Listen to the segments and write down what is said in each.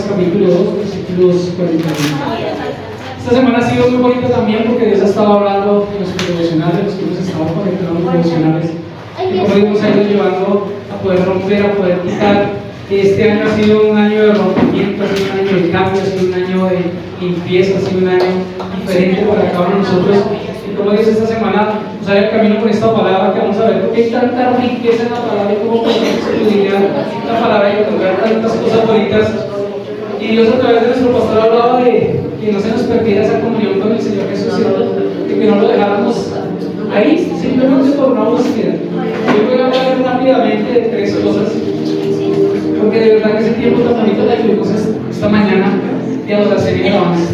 Lucas capítulo 2, versículos 41. Esta semana ha sido muy bonita también porque Dios ha estado hablando en los devocionales, los que hemos estado conectando en los devocionales, y cómo Dios nos ha ido llevando a poder romper, a poder quitar. Este año ha sido un año de rompimiento, ha sido un año de cambio, ha sido un año de limpieza, ha sido un año diferente para cada uno de nosotros. Y como dice esta semana, nos sale el camino con esta palabra que vamos a ver, porque hay tanta riqueza en la palabra y cómo podemos estudiar la palabra y encontrar tantas cosas bonitas. Y Dios a través de nuestro pastor hablaba de que no se nos perdiera esa comunión con el Señor Jesús, ¿cierto? De que no lo dejáramos ahí, simplemente por una búsqueda. Yo voy a hablar rápidamente de 3 cosas, porque de verdad que ese tiempo tan bonito la tuvimos esta mañana de adoración y alabanza.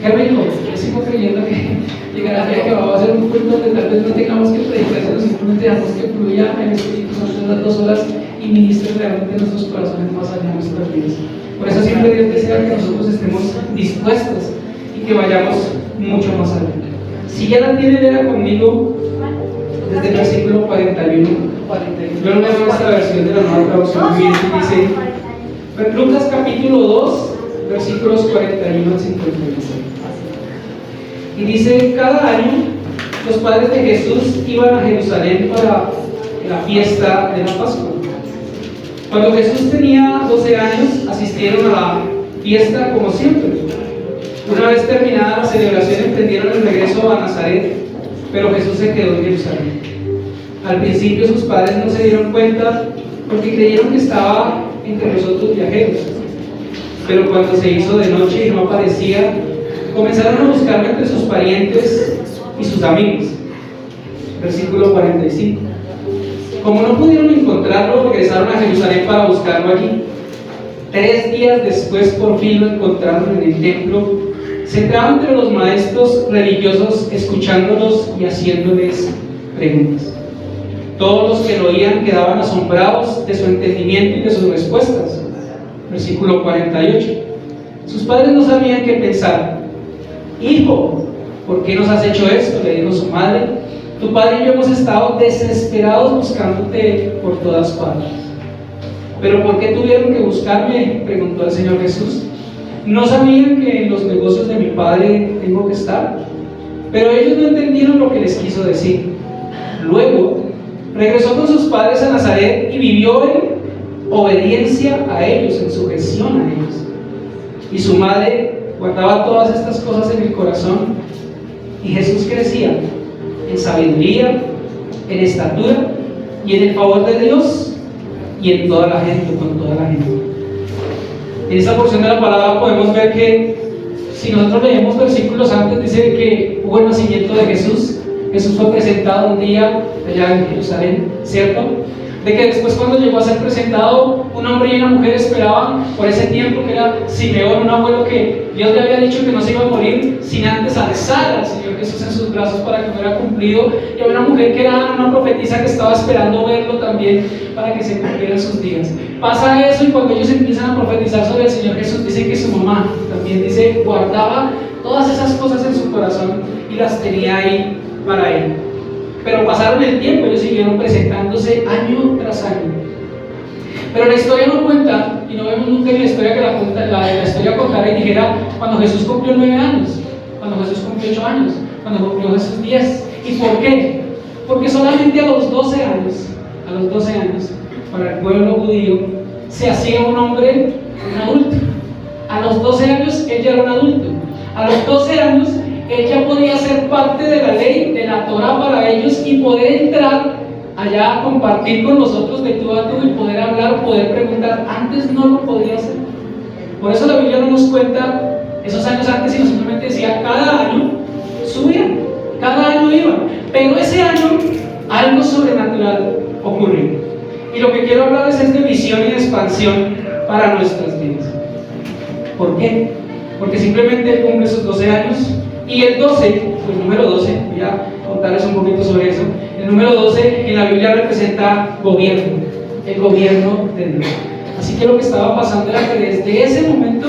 Qué rico, yo sigo creyendo que llegará el día que vamos a hacer un culto donde tal vez no tengamos que predicar, sino simplemente dejamos que fluya el Espíritu Santo en las 2 horas y ministre realmente nuestros corazones más allá de nuestras vidas. Por eso siempre Dios desea que nosotros estemos dispuestos y que vayamos mucho más allá. Si ya la tiene, lea conmigo desde el versículo 41. Yo no leo esta versión de la nueva traducción viviente, dice Lucas capítulo 2, versículos 41 al 56. Y dice: cada año los padres de Jesús iban a Jerusalén para la fiesta de la Pascua. Cuando Jesús tenía 12 años, asistieron a la fiesta como siempre. Una vez terminada la celebración, emprendieron el regreso a Nazaret, pero Jesús se quedó en Jerusalén. Al principio sus padres no se dieron cuenta porque creyeron que estaba entre los otros viajeros. Pero cuando se hizo de noche y no aparecía, comenzaron a buscarlo entre sus parientes y sus amigos. Versículo 45. Como no pudieron encontrarlo, regresaron a Jerusalén para buscarlo allí. 3 días después, por fin lo encontraron en el templo, sentado entre los maestros religiosos, escuchándolos y haciéndoles preguntas. Todos los que lo oían quedaban asombrados de su entendimiento y de sus respuestas. Versículo 48. Sus padres no sabían qué pensar. Hijo, ¿por qué nos has hecho esto?, le dijo su madre. Tu padre y yo hemos estado desesperados buscándote por todas partes. ¿Pero por qué tuvieron que buscarme?, preguntó el Señor Jesús. ¿No sabían que en los negocios de mi padre tengo que estar? Pero ellos no entendieron lo que les quiso decir. Luego regresó con sus padres a Nazaret y vivió en obediencia a ellos, en sujeción a ellos. Y su madre guardaba todas estas cosas en el corazón. Y Jesús crecía en sabiduría, en estatura y en el favor de Dios y en toda la gente, con toda la gente. En esta porción de la palabra podemos ver que, si nosotros leemos versículos antes, dice que hubo el nacimiento de Jesús. Jesús fue presentado un día allá en Jerusalén, ¿cierto? De que después, cuando llegó a ser presentado, un hombre y una mujer esperaban por ese tiempo, que era Simeón, un abuelo que Dios le había dicho que no se iba a morir sin antes alzar al Señor Jesús en sus brazos para que fuera cumplido. Y había una mujer que era una profetisa que estaba esperando verlo también para que se cumplieran sus días. Pasa eso, y cuando ellos empiezan a profetizar sobre el Señor Jesús, dice que su mamá también dice guardaba todas esas cosas en su corazón y las tenía ahí para él. Pero pasaron el tiempo, ellos siguieron presentándose año tras año. Pero la historia no cuenta, y no vemos nunca en la historia que la historia contara y dijera cuando Jesús cumplió 9 años, cuando Jesús cumplió 8 años, cuando cumplió Jesús 10. ¿Y por qué? Porque solamente a los 12 años, para el pueblo judío, se hacía un hombre, un adulto. A los 12 años él ya era un adulto. A los 12 años él ya podía ser parte de la ley, de la Torah para ellos, y poder entrar allá a compartir con nosotros de tú a tú y poder hablar, poder preguntar. Antes no lo podía hacer. Por eso la Biblia no nos cuenta esos años antes, sino simplemente decía cada año subían, cada año iban. Pero ese año algo sobrenatural ocurrió. Y lo que quiero hablarles es de visión y de expansión para nuestras vidas. ¿Por qué? Porque simplemente él cumple sus 12 años. Y el 12, el número 12, voy a contarles un poquito sobre eso. El número 12 en la Biblia representa gobierno, el gobierno de Dios. Así que lo que estaba pasando era que desde ese momento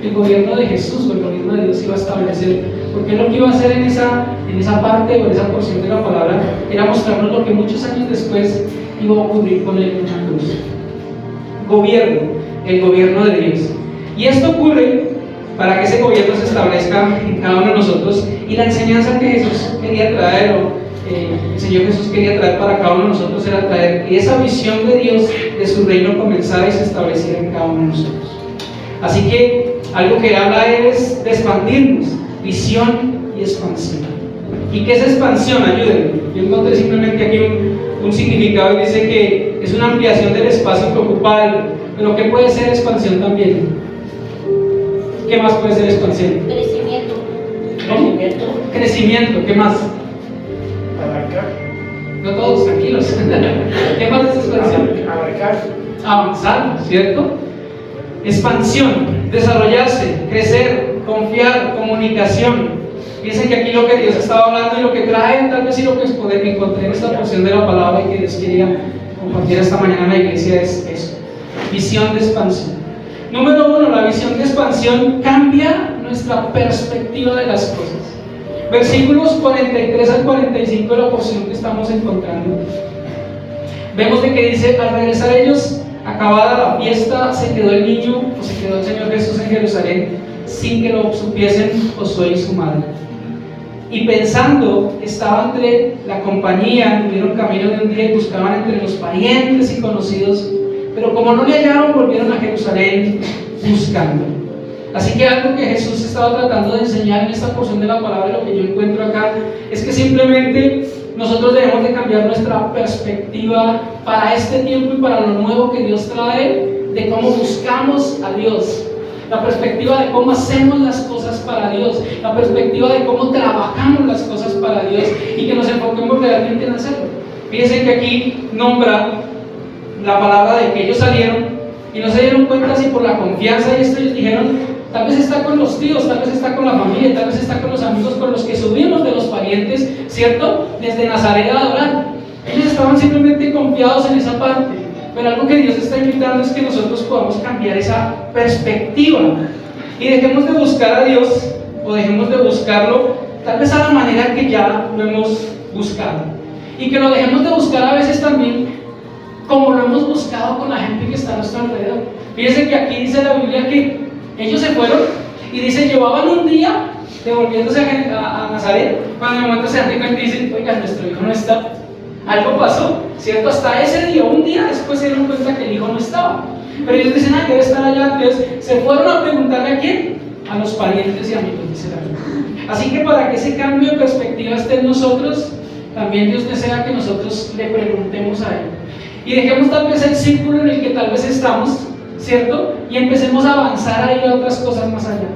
el gobierno de Jesús o el gobierno de Dios iba a establecer. Porque lo que iba a hacer en esa parte o en esa porción de la palabra era mostrarnos lo que muchos años después iba a ocurrir con él en la cruz. Gobierno, el gobierno de Dios. Y esto ocurre para que ese gobierno se establezca en cada uno de nosotros, y la enseñanza que Jesús quería traer, el Señor Jesús quería traer para cada uno de nosotros, era traer que esa visión de Dios, de su reino, comenzara y se estableciera en cada uno de nosotros. Así que algo que habla él es de expandirnos, visión y expansión. ¿Y qué es expansión? Ayúdenme. Yo encontré simplemente aquí un significado y dice que es una ampliación del espacio que ocupa algo. Pero ¿qué puede ser expansión también? ¿Qué más puede ser expansión? Crecimiento. ¿Cómo? Crecimiento. ¿Qué más? Abarcar. No todos, tranquilos. ¿Qué más es expansión? Abarcar. Avanzar, ¿cierto? Expansión, desarrollarse, crecer, confiar, comunicación. Piensen que aquí lo que Dios estaba hablando y lo que trae, tal vez, y lo que encontré en esta porción de la palabra y que Dios quería compartir esta mañana en la iglesia es eso: visión de expansión. Número 1, la visión de expansión cambia nuestra perspectiva de las cosas. Versículos 43 al 45 de la porción que estamos encontrando, vemos de que dice: al regresar ellos, acabada la fiesta, se quedó el niño, o se quedó el Señor Jesús en Jerusalén, sin que lo supiesen Josué y su madre. Y pensando que estaba entre la compañía, tuvieron camino de un día y buscaban entre los parientes y conocidos, pero como no le hallaron, volvieron a Jerusalén buscando. Así que algo que Jesús estaba tratando de enseñar en esta porción de la palabra, lo que yo encuentro acá, es que simplemente nosotros debemos de cambiar nuestra perspectiva para este tiempo y para lo nuevo que Dios trae, de cómo buscamos a Dios, la perspectiva de cómo hacemos las cosas para Dios, la perspectiva de cómo trabajamos las cosas para Dios, y que nos enfoquemos realmente en hacerlo. Fíjense que aquí nombra la palabra de que ellos salieron y no se dieron cuenta si por la confianza, y esto ellos dijeron: tal vez está con los tíos, tal vez está con la familia, tal vez está con los amigos con los que subimos de los parientes, ¿cierto? Desde Nazaret a adorar. Ellos estaban simplemente confiados en esa parte. Pero algo que Dios está invitando es que nosotros podamos cambiar esa perspectiva y dejemos de buscar a Dios, o dejemos de buscarlo tal vez a la manera que ya lo hemos buscado, y que lo dejemos de buscar a veces también como lo hemos buscado con la gente que está a nuestro alrededor. Fíjense que aquí dice la Biblia que ellos se fueron, y dice: llevaban un día devolviéndose a Nazaret, cuando de momento se dan cuenta y dicen: oiga, nuestro hijo no está. Algo pasó, ¿cierto? Hasta ese día, un día después, se dieron cuenta que el hijo no estaba. Pero ellos dicen: debe estar allá. Entonces se fueron a preguntarle a quién, a los parientes y amigos, dice la Biblia. Así que para que ese cambio de perspectiva esté en nosotros, también Dios desea que nosotros le preguntemos a Él, y dejemos tal vez el círculo en el que tal vez estamos, ¿cierto? Y empecemos a avanzar ahí a otras cosas más allá.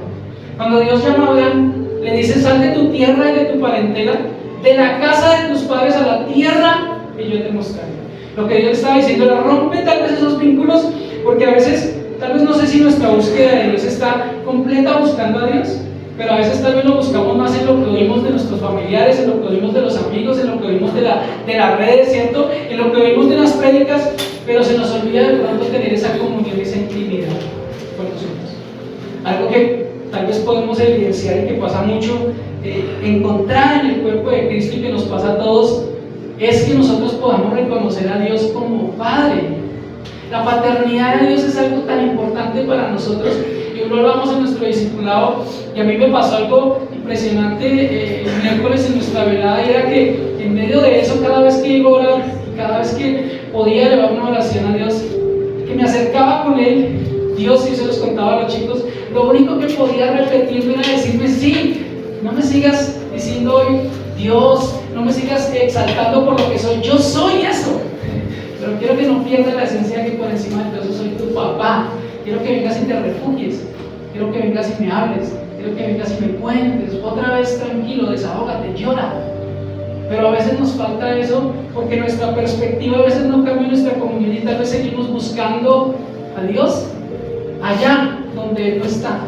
Cuando Dios llama a Abraham, le dice: sal de tu tierra y de tu parentela, de la casa de tus padres a la tierra que yo te mostraré. Lo que Dios estaba diciendo era: rompe tal vez esos vínculos, porque a veces, tal vez, no sé si nuestra búsqueda de Dios está completa buscando a Dios, pero a veces tal vez lo buscamos más en lo que oímos de nuestros familiares, en lo que oímos de los amigos, en lo que oímos de las redes, ¿cierto? En lo que oímos de las prédicas, pero se nos olvida de pronto tener esa comunión, esa intimidad con nosotros. Algo que tal vez podemos evidenciar y que pasa mucho, encontrar en el cuerpo de Cristo, y que nos pasa a todos, es que nosotros podamos reconocer a Dios como Padre. La paternidad de Dios es algo tan importante para nosotros, y lo hablamos en nuestro discipulado, y a mí me pasó algo impresionante el miércoles en nuestra velada, y era que en medio de eso, cada vez que iba a orar, cada vez que podía elevar una oración a Dios, que me acercaba con Él, Dios, y se los contaba a los chicos, lo único que podía repetirme era decirme: sí, no me sigas diciendo hoy Dios, no me sigas exaltando por lo que soy, yo soy eso, pero quiero que no pierdas la esencia, que por encima de todo eso soy tu papá. Quiero que vengas y te refugies, quiero que vengas y me hables, quiero que vengas y me cuentes, otra vez tranquilo, desahógate, llora. Pero a veces nos falta eso, porque nuestra perspectiva a veces no cambia nuestra comunión, y tal vez seguimos buscando a Dios allá donde Él no está.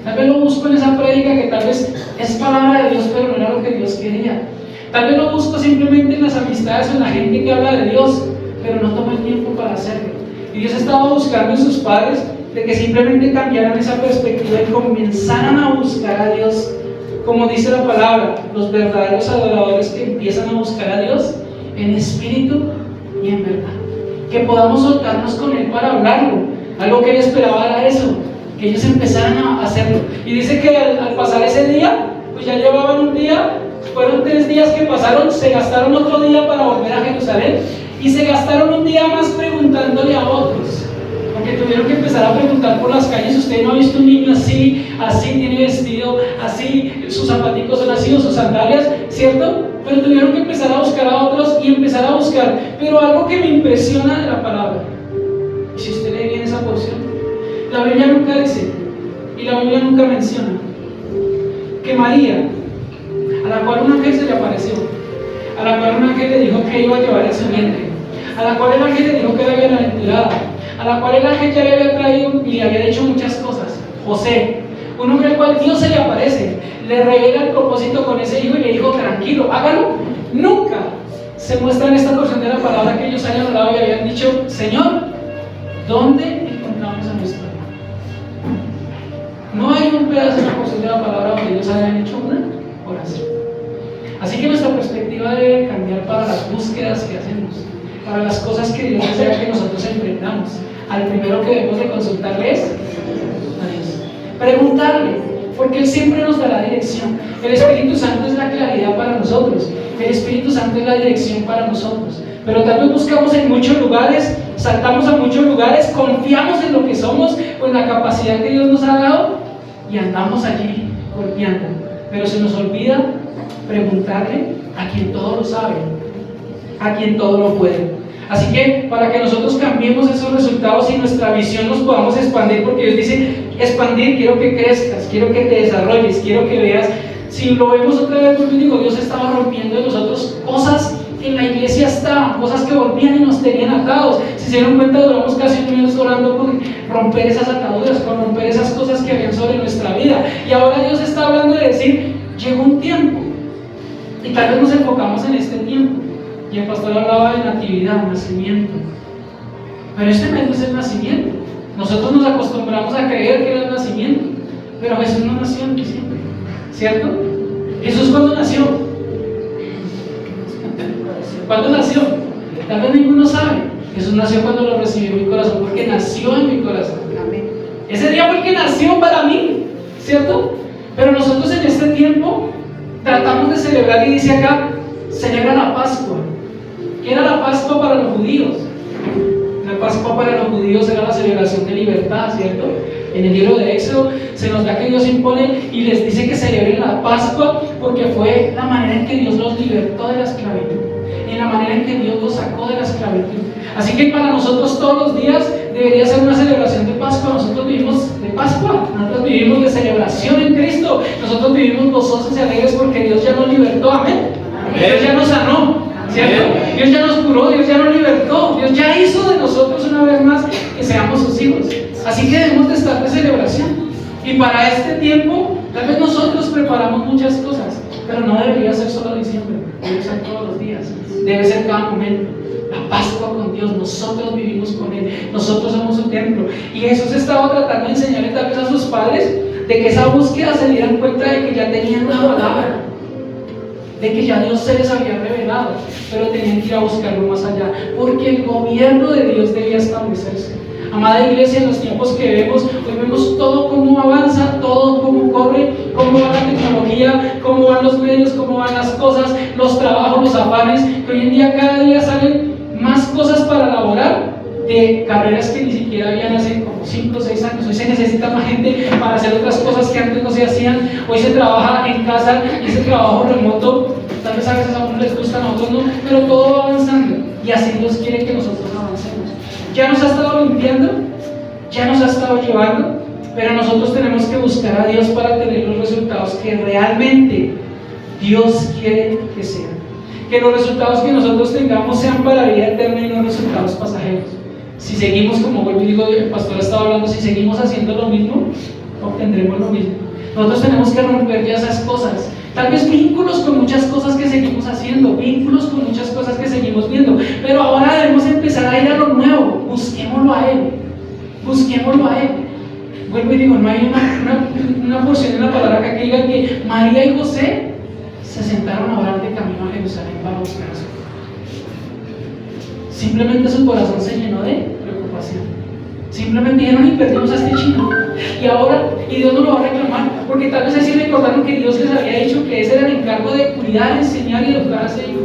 Tal vez lo busco en esa prédica que tal vez es palabra de Dios, pero no era lo que Dios quería. Tal vez lo busco simplemente en las amistades o en la gente que habla de Dios, pero no tomo el tiempo para hacerlo. Y Dios estaba buscando en sus padres de que simplemente cambiaran esa perspectiva y comenzaran a buscar a Dios. Como dice la palabra, los verdaderos adoradores que empiezan a buscar a Dios en espíritu y en verdad. Que podamos soltarnos con Él para hablarlo. Algo que Él esperaba era eso, que ellos empezaran a hacerlo. Y dice que al pasar ese día, pues ya llevaban un día, fueron 3 días que pasaron, se gastaron otro día para volver a Jerusalén y se gastaron un día más preguntándole a otros. Porque tuvieron que empezar a preguntar por las calles: usted no ha visto un niño así, así tiene vestido, así, sus zapaticos son así, o sus sandalias, ¿cierto? Pero tuvieron que empezar a buscar a otros y empezar a buscar. Pero algo que me impresiona de la palabra, y si usted lee bien esa porción, la Biblia nunca dice, y la Biblia nunca menciona, que María, a la cual un ángel se le apareció, a la cual un ángel le dijo que iba a llevar en su vientre, a la cual el ángel le dijo que era bienaventurada, a la cual el ángel ya le había traído y le había dicho muchas cosas, José, un hombre al cual Dios se le aparece, le revela el propósito con ese hijo y le dijo: tranquilo, hágalo. Nunca se muestra en esta porción de la palabra que ellos hayan hablado y habían dicho: Señor, ¿dónde encontramos a nuestro hijo? No hay un pedazo en la porción de la palabra donde ellos hayan hecho una oración. Así que nuestra perspectiva debe cambiar para las búsquedas que hacemos, para las cosas que Dios desea que nosotros emprendamos. Al primero que debemos de consultarle es a Dios. Preguntarle, porque Él siempre nos dará dirección. El Espíritu Santo es la claridad para nosotros. El Espíritu Santo es la dirección para nosotros. Pero tal vez buscamos en muchos lugares, saltamos a muchos lugares, confiamos en lo que somos o en la capacidad que Dios nos ha dado y andamos allí golpeando. Pero se nos olvida preguntarle a quien todo lo sabe, a quien todo lo puede. Así que para que nosotros cambiemos esos resultados y nuestra visión nos podamos expandir, porque Dios dice: expandir, quiero que crezcas, quiero que te desarrolles, quiero que veas. Si lo vemos otra vez, pues digo, Dios estaba rompiendo en nosotros cosas que en la iglesia estaban, cosas que volvían y nos tenían atados. Si se dieron cuenta, duramos casi un mes orando por romper esas ataduras, por romper esas cosas que habían sobre nuestra vida. Y ahora Dios está hablando de decir: llegó un tiempo, y tal vez nos enfocamos en este tiempo. Y el pastor hablaba de natividad, nacimiento. Pero este mes no es el nacimiento. Nosotros nos acostumbramos a creer que era el nacimiento, pero Jesús no nació en diciembre, ¿cierto? Jesús, ¿cuándo nació? ¿Cuándo nació? Tal vez ninguno sabe. Jesús nació cuando lo recibí en mi corazón, porque nació en mi corazón. Ese día fue el que nació para mí, ¿cierto? Pero nosotros en este tiempo tratamos de celebrar, y dice acá: celebra la Pascua. ¿Qué era la Pascua para los judíos? La Pascua para los judíos era la celebración de libertad, ¿cierto? En el libro de Éxodo se nos da que Dios impone y les dice que celebren la Pascua, porque fue la manera en que Dios los libertó de la esclavitud, en la manera en que Dios los sacó de la esclavitud. Así que para nosotros todos los días debería ser una celebración de Pascua. Nosotros vivimos de Pascua, nosotros vivimos de celebración en Cristo, nosotros vivimos gozosos y alegres porque Dios ya nos libertó. Amén. Dios ya nos sanó, ¿cierto? Dios ya nos curó, Dios ya nos libertó, Dios ya hizo de nosotros una vez más que seamos sus hijos. Así que debemos de estar de celebración. Y para este tiempo, tal vez nosotros preparamos muchas cosas, pero no debería ser solo diciembre, debe ser todos los días, debe ser cada momento. La Pascua con Dios, nosotros vivimos con Él, nosotros somos su templo. Y Jesús estaba tratando de enseñarle tal vez a sus padres de que esa búsqueda se dieran cuenta de que ya tenían una palabra, de que ya Dios se les había revelado, pero tenían que ir a buscarlo más allá, porque el gobierno de Dios debía establecerse. Amada iglesia, en los tiempos que vemos, hoy vemos todo cómo avanza, todo cómo corre, cómo va la tecnología, cómo van los medios, cómo van las cosas, los trabajos, los afanes, que hoy en día cada día salen más cosas para elaborar, de carreras que ni siquiera habían hace como 5 o 6 años. Hoy se necesita más gente para hacer otras cosas que antes no se hacían. Hoy se trabaja en casa, y ese trabajo remoto, tal vez a veces a unos les gusta, a otros no, pero todo va avanzando, y así Dios quiere que nosotros avancemos. Ya nos ha estado limpiando, ya nos ha estado llevando, pero nosotros tenemos que buscar a Dios para tener los resultados que realmente Dios quiere que sean. Que los resultados que nosotros tengamos sean para la vida eterna y no resultados pasajeros. Si seguimos, como vuelvo y digo, el pastor estaba hablando, si seguimos haciendo lo mismo, obtendremos lo mismo. Nosotros tenemos que romper ya esas cosas. Tal vez vínculos con muchas cosas que seguimos haciendo, vínculos con muchas cosas que seguimos viendo, pero ahora debemos empezar a ir a lo nuevo. Busquémoslo a Él, busquémoslo a Él. Vuelvo y digo, no hay una porción en la palabra que diga que María y José se sentaron a orar de camino a Jerusalén para buscar a su hijo. Simplemente su corazón se llenó de preocupación. Simplemente dijeron y perdimos a este chino. Y ahora, y Dios no lo va a reclamar, porque tal vez así recordaron que Dios les había dicho que ese era el encargo de cuidar, enseñar y educar a ese hijo.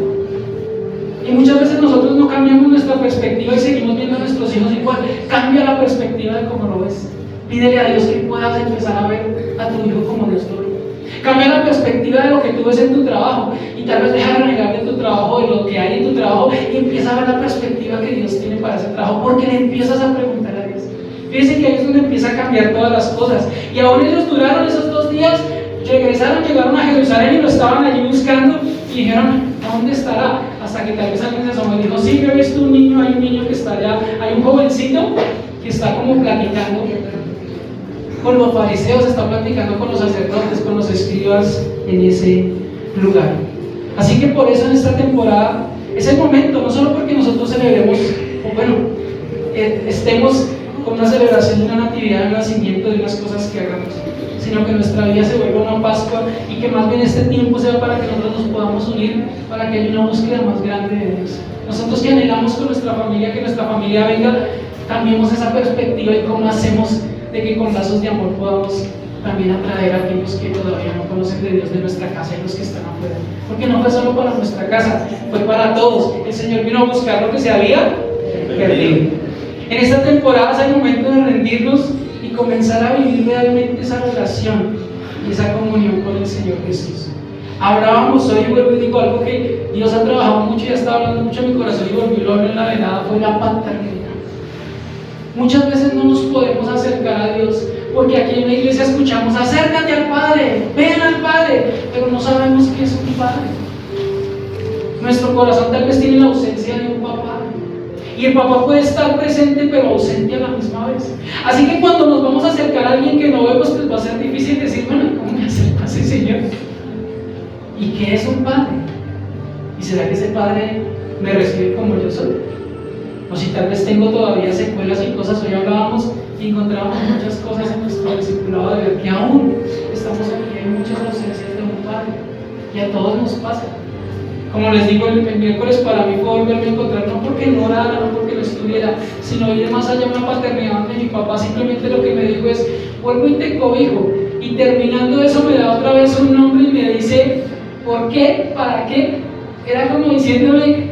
Y muchas veces nosotros no cambiamos nuestra perspectiva y seguimos viendo a nuestros hijos igual. Cambia la perspectiva de cómo lo ves. Pídele a Dios que puedas empezar a ver a tu hijo como Dios lo ve. Cambia la perspectiva de lo que tú ves en tu trabajo y tal vez deja de renegar de tu trabajo, de lo que hay en tu trabajo, y empieza a ver la perspectiva que Dios tiene para ese trabajo, porque le empiezas a preguntar a Dios. Fíjense que ahí es donde empieza a cambiar todas las cosas. Y aún ellos duraron esos 2 días, regresaron, llegaron a Jerusalén y lo estaban allí buscando y dijeron, ¿dónde estará? Hasta que tal vez alguien se asomó y dijo, sí, yo he visto un niño, hay un niño que está allá, hay un jovencito que está como platicando con los fariseos, está platicando con los sacerdotes, con los escribas en ese lugar. Así que por eso en esta temporada es el momento, no solo porque nosotros celebremos, o bueno, estemos con una celebración de una natividad, de un nacimiento, de unas cosas que hagamos, sino que nuestra vida se vuelva una Pascua y que más bien este tiempo sea para que nosotros nos podamos unir, para que haya una búsqueda más grande de Dios. Nosotros que anhelamos con nuestra familia, que nuestra familia venga, cambiemos esa perspectiva y cómo hacemos de que con lazos de amor podamos también atraer a aquellos que todavía no conocen de Dios de nuestra casa y los que están afuera. Porque no fue solo para nuestra casa, fue para todos. El Señor vino a buscar lo que se había perdido. En esta temporada es el momento de rendirnos y comenzar a vivir realmente esa relación y esa comunión con el Señor Jesús. Hablábamos hoy, y vuelvo y digo algo que Dios ha trabajado mucho y ha estado hablando mucho en mi corazón y volvió a hablar en la velada, fue la paternidad. Muchas veces no nos podemos acercar a Dios porque aquí en la iglesia escuchamos, acércate al Padre, ven al Padre, pero no sabemos qué es un Padre. Nuestro corazón tal vez tiene la ausencia de un papá. Y el papá puede estar presente pero ausente a la misma vez. Así que cuando nos vamos a acercar a alguien que no vemos, pues va a ser difícil decir, bueno, ¿cómo me acerco a ese Señor? ¿Y qué es un padre? ¿Y será que ese padre me recibe como yo soy? O si tal vez tengo todavía secuelas y cosas. Hoy hablábamos y encontramos muchas cosas en nuestro discipulado de ver que aún estamos aquí, hay muchas ausencias de un padre. Y a todos nos pasa. Como les digo, el miércoles para mí fue volverme a encontrar, no porque no orara, no porque no estuviera, sino ir más allá de una paternidad donde mi papá simplemente lo que me dijo es, vuelvo y te cobijo. Y terminando eso me da otra vez un nombre y me dice, ¿por qué? ¿Para qué? Era como diciéndome,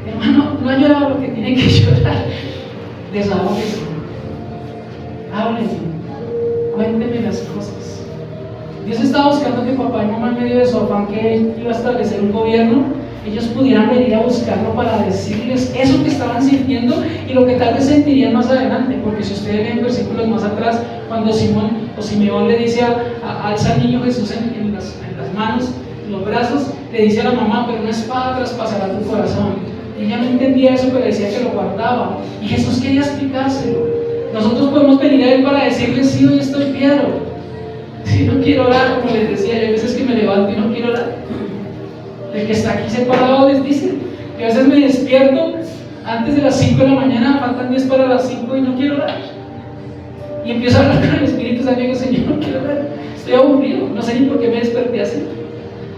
hermano, no ha llorado lo que tiene que llorar. Desahógese. Hábleme. Cuénteme las cosas. Dios estaba buscando que papá y mamá, en medio de su afán que iba a establecer un gobierno, ellos pudieran venir a buscarlo para decirles eso que estaban sintiendo y lo que tal vez sentirían más adelante. Porque si ustedes ven versículos más atrás, cuando Simeón le dice alza al niño Jesús en las manos, en los brazos, le dice a la mamá, pero una espada traspasará tu corazón. Ella no entendía eso, pero decía que lo guardaba. Y Jesús quería explicárselo. Nosotros podemos venir a Él para decirle, sí, hoy estoy Pedro. Si no quiero orar, como les decía, hay veces que me levanto y no quiero orar. El que está aquí separado les dice, que a veces me despierto antes de las 5 de la mañana, faltan 10 para las 5 y no quiero orar. Y empiezo a hablar con el Espíritu Santo y digo, Señor, no quiero orar, estoy aburrido, no sé ni por qué me desperté así.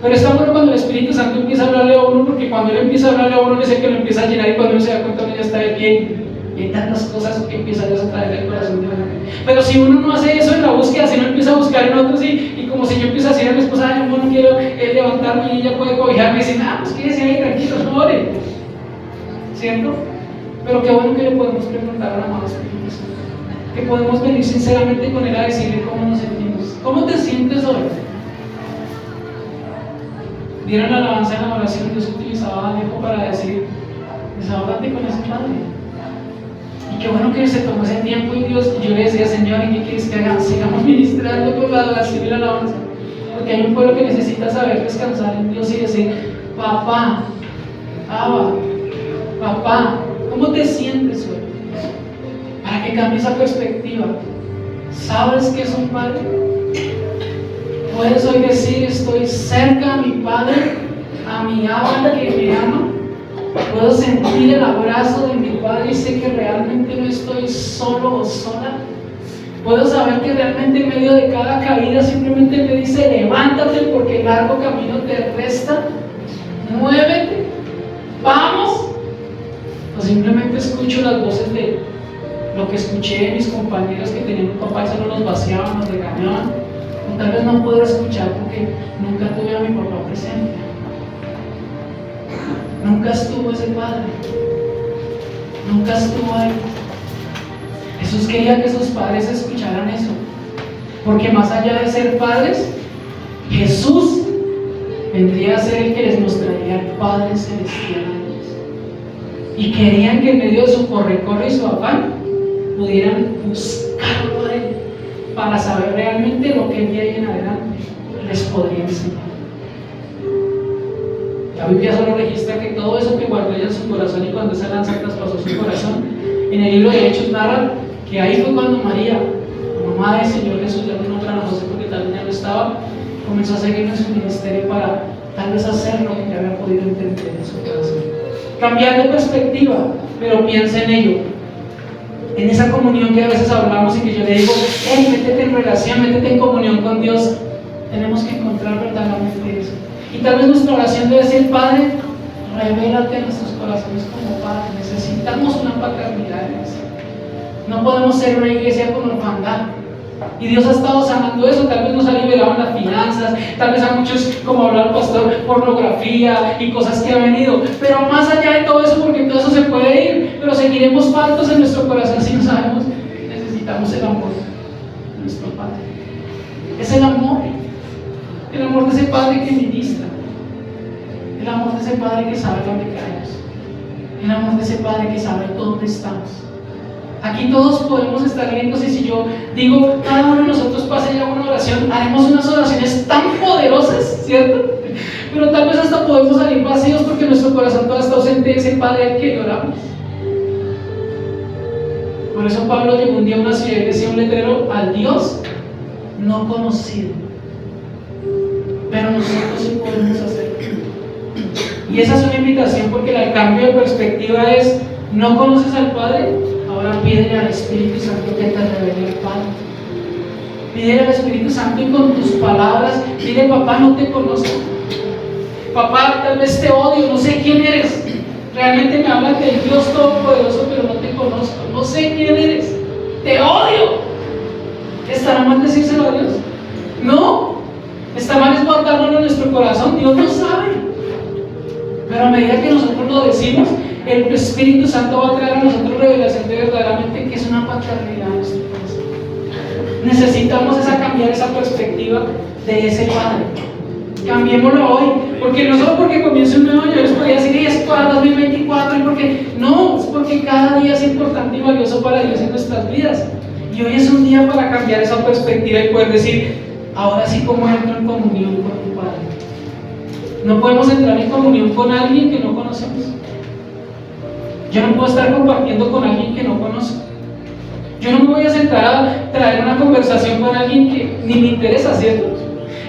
Pero está bueno cuando el Espíritu Santo empieza a hablarle a uno, porque cuando Él empieza a hablarle a uno, es el que lo empieza a llenar y cuando uno se da cuenta, uno ya está bien. Y hay tantas cosas que empiezan a traer el corazón de uno. Pero si uno no hace eso en la búsqueda, si uno empieza a buscar en otros y como si yo empiezo a decir a mi esposa, yo no quiero levantarme y ella puede cobijarme y decir, pues quédese ahí tranquilo, no ore. ¿Cierto? Pero qué bueno que le podemos preguntar a la amado Espíritu Santo. Que podemos venir sinceramente con Él a decirle cómo nos sentimos. ¿Cómo te sientes hoy? Vieron la alabanza en la oración, Dios utilizaba a Alejo para decir, desahógate con ese Padre. Y qué bueno que se tomó ese tiempo y yo le decía, Señor, ¿y qué quieres que hagamos? Sigamos ministrando con la adoración y la alabanza. Porque hay un pueblo que necesita saber descansar en Dios y decir, papá, Abba, papá, ¿cómo te sientes hoy? Para que cambie esa perspectiva. ¿Sabes qué es un padre? Puedes hoy decir, estoy cerca a mi Padre, a mi Abba que me ama. Puedo sentir el abrazo de mi Padre y sé que realmente no estoy solo o sola. Puedo saber que realmente en medio de cada caída simplemente me dice, levántate porque el largo camino te resta, muévete, vamos. O simplemente escucho las voces de Él. lo que escuché de mis compañeros que tenían un papá y solo los vaciaban, los regañaban, o tal vez no puedo escuchar porque nunca tuve a mi papá presente. Nunca estuvo ese padre, nunca estuvo ahí. Jesús quería que sus padres escucharan eso, porque más allá de ser padres, Jesús vendría a ser el que les mostraría al Padre Celestial a ellos. Y querían que en medio de su corre-corre y su afán pudieran buscarlo a Él para saber realmente lo que el día en adelante les podría enseñar. La Biblia solo registra que todo eso que guardó ella en su corazón, y cuando esa lanza traspasó su corazón, en el libro de Hechos narra que ahí fue cuando María, la mamá del Señor Jesús, ya no nombran a José porque tal vez ya no estaba, comenzó a seguir en su ministerio para tal vez hacer lo que había podido entender en su corazón. Cambiar de perspectiva, pero piensa en ello. En esa comunión que a veces hablamos y que yo le digo, hey, métete en relación, métete en comunión con Dios, tenemos que encontrar verdaderamente eso. Y tal vez nuestra oración debe ser, Padre, revélate en nuestros corazones como Padre. Necesitamos una paternidad en eso. No podemos ser una iglesia con orfandad. Y Dios ha estado sanando eso. Tal vez nos ha liberado en las finanzas, tal vez a muchos, como hablaba el pastor, pornografía y cosas que han venido. Pero más allá de todo eso, porque todo eso se puede ir, pero seguiremos faltos en nuestro corazón si no sabemos. Necesitamos el amor de nuestro Padre. Es el amor de ese Padre que ministra, el amor de ese Padre que sabe dónde caemos, el amor de ese Padre que sabe dónde estamos. Aquí todos podemos estar lentos, y si yo digo, cada uno de nosotros pase ya una oración, haremos unas oraciones tan poderosas, ¿cierto? Pero tal vez hasta podemos salir vacíos porque nuestro corazón todavía está ausente de ese Padre al que oramos. Por eso Pablo llegó un día a una ciudad y decía un letrero, al Dios no conocido. Pero nosotros sí podemos hacerlo. Y esa es una invitación, porque el cambio de perspectiva es, ¿no conoces al Padre? Ahora pídele al Espíritu Santo que te revele el Padre. Pídele al Espíritu Santo y con tus palabras, dile, papá, no te conozco. Papá, tal vez te odio, no sé quién eres. Realmente me hablas del Dios Todopoderoso, pero no te conozco. No sé quién eres. Te odio. ¿Estará mal decírselo a Dios? No. Está mal es guardarlo en nuestro corazón. Dios lo sabe. Pero a medida que nosotros lo decimos, el Espíritu Santo va a traer a nosotros revelación de verdaderamente que es una paternidad en nuestro corazón. Necesitamos cambiar esa perspectiva de ese Padre. Cambiémoslo hoy, porque no solo porque comience un nuevo año, yo les podría decir, y es para 2024, y porque no, es porque cada día es importante y valioso para Dios en nuestras vidas. Y hoy es un día para cambiar esa perspectiva y poder decir, ahora sí, como entro en comunión con mi Padre. No podemos entrar en comunión con alguien que no conocemos. Yo no puedo estar compartiendo con alguien que no conozco. Yo no me voy a sentar a traer una conversación con alguien que ni me interesa, ¿cierto?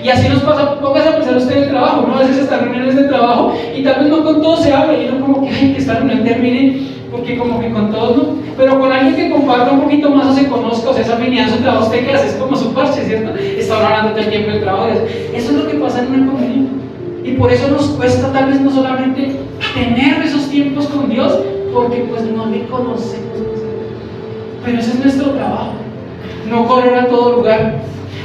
Y así nos pasa. Póngase a pensar usted en el trabajo, ¿no? A veces está en reuniones de trabajo y tal vez no con todos se habla, y uno como que, ay, que esta reunión termine, porque como que con todos no. Pero con alguien que comparta un poquito más o se conozca, o sea, esa afinidad en su trabajo, usted que hace es como su parche, ¿cierto? Está hablando todo el tiempo del trabajo. Eso es lo que pasa en una comunión. Y por eso nos cuesta tal vez no solamente tener esos tiempos con Dios, porque pues no le conocemos. Pero ese es nuestro trabajo. No correr a todo lugar.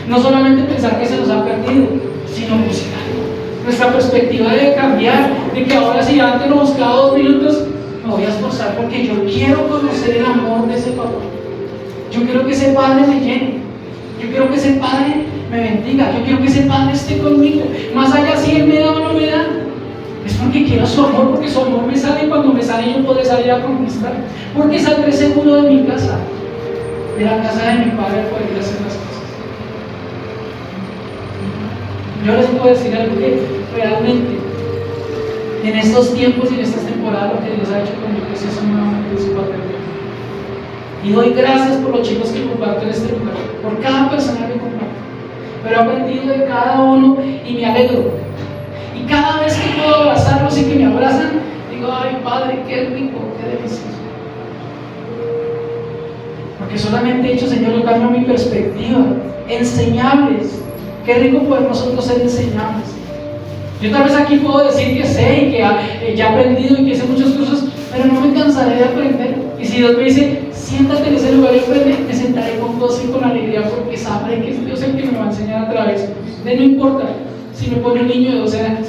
No solamente pensar que se nos ha perdido, sino buscarlo. Nuestra perspectiva debe cambiar, de que ahora si antes lo buscaba 2 minutos, me voy a esforzar porque yo quiero conocer el amor de ese papá. Yo quiero que ese Padre me llene. Yo quiero que ese Padre me bendiga. Yo quiero que ese Padre esté conmigo. Más allá si Él me da o no me da. Es porque quiero su amor, porque su amor me sale, y cuando me sale yo podré salir a conquistar. Porque saldré seguro de mi casa, de la casa de mi Padre, para poder hacer las cosas. Yo les puedo decir algo que realmente en estos tiempos y en estas temporadas lo que Dios ha hecho conmigo es eso nuevamente de su paternidad. Y doy gracias por los chicos que comparten este lugar, por cada persona que comparte. Pero he aprendido de cada uno y me alegro. Y cada vez que puedo abrazarlos y que me abrazan, digo, ay Padre, qué rico, qué delicioso. Porque solamente he hecho, Señor, yo cambio mi perspectiva. Enseñables. Qué rico poder nosotros ser enseñables. Yo tal vez aquí puedo decir que sé y que ya he aprendido y que sé muchos cursos, pero no me cansaré de aprender. Y si Dios me dice, Siéntate en ese lugar y aprende. Me sentaré con gozo y con alegría porque sabré que es Dios el que me va a enseñar a través de no importa si me pone un niño de 12 años,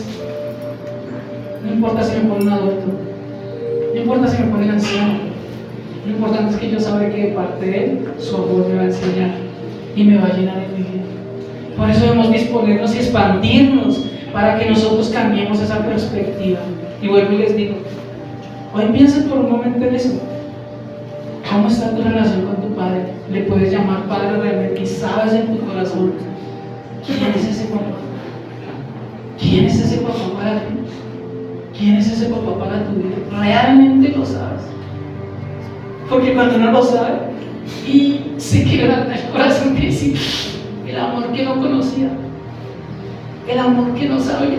no importa si me pone un adulto, no importa si me pone un anciano. Lo importante es que yo sabré que de parte de Él su amor me va a enseñar y me va a llenar en mi vida. Por eso debemos disponernos y expandirnos para que nosotros cambiemos esa perspectiva. Y vuelvo y les digo, hoy piensen por un momento en eso. ¿Cómo está tu relación con tu padre? ¿Le puedes llamar padre realmente? ¿Y sabes en tu corazón quién es ese papá? ¿Quién es ese papá para ti? ¿Quién es ese papá para tu vida? ¿Realmente lo sabes? Porque cuando no lo sabe y se quebranta el corazón de decir el amor que no conocía, el amor que no sabía,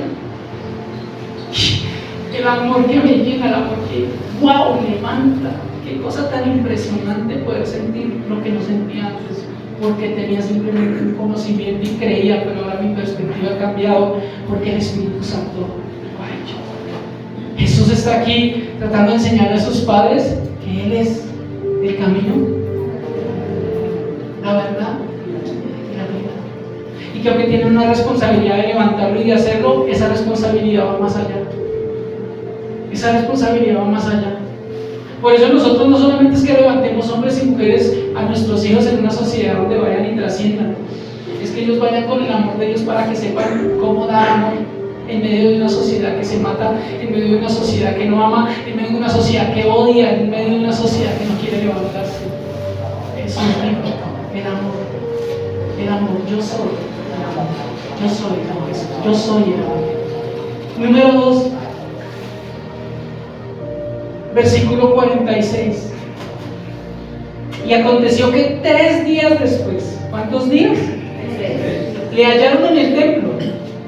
el amor que me llena, el amor que wow, levanta. Qué cosa tan impresionante poder sentir lo que no sentía antes, porque tenía simplemente un conocimiento y creía, pero ahora mi perspectiva ha cambiado porque el Espíritu Santo lo ha hecho. Jesús está aquí tratando de enseñar a sus padres que Él es el camino, la verdad y la vida. Y que aunque tienen una responsabilidad de levantarlo y de hacerlo, esa responsabilidad va más allá. Esa responsabilidad va más allá. Por eso nosotros no solamente es que levantemos hombres y mujeres a nuestros hijos en una sociedad donde vayan y trasciendan, es que ellos vayan con el amor de Dios para que sepan cómo dar amor en medio de una sociedad que se mata, en medio de una sociedad que no ama, en medio de una sociedad que odia, en medio de una sociedad que no quiere levantarse. Eso es el amor. El amor, yo soy el amor. Yo soy el amor. Yo soy el amor. Número 2. Versículo 46. Y aconteció que 3 días después, ¿cuántos días? 3. Le hallaron en el templo,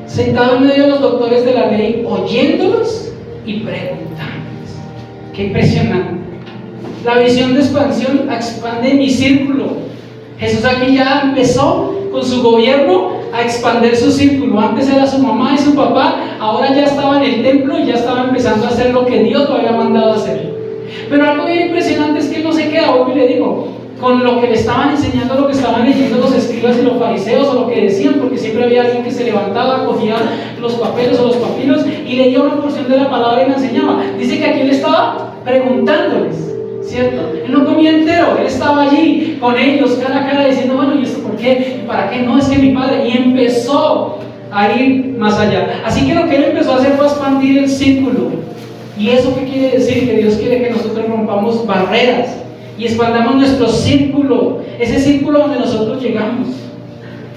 sentado en medio de los doctores de la ley, oyéndolos y preguntándoles. Qué impresionante. La visión de expansión expande mi círculo. Jesús aquí ya empezó con su gobierno a expandir su círculo. Antes era su mamá y su papá, ahora ya estaba en el templo y ya estaba empezando a hacer lo que Dios lo había mandado a hacer. Pero algo bien impresionante es que él no se queda, hoy le digo, con lo que le estaban enseñando, lo que estaban leyendo los escribas y los fariseos, o lo que decían, porque siempre había alguien que se levantaba, cogía los papeles o los papiros y leía una porción de la palabra y la enseñaba. Dice que aquí él estaba preguntándoles, ¿cierto? Él no comía entero, él estaba allí con ellos, cara a cara, diciendo, bueno, ¿y esto por qué? ¿Y para qué? No, es que mi padre, y empezó a ir más allá. Así que lo que él empezó a hacer fue expandir el círculo. ¿Y eso qué quiere decir? Que Dios quiere que nosotros rompamos barreras y expandamos nuestro círculo, ese círculo donde nosotros llegamos.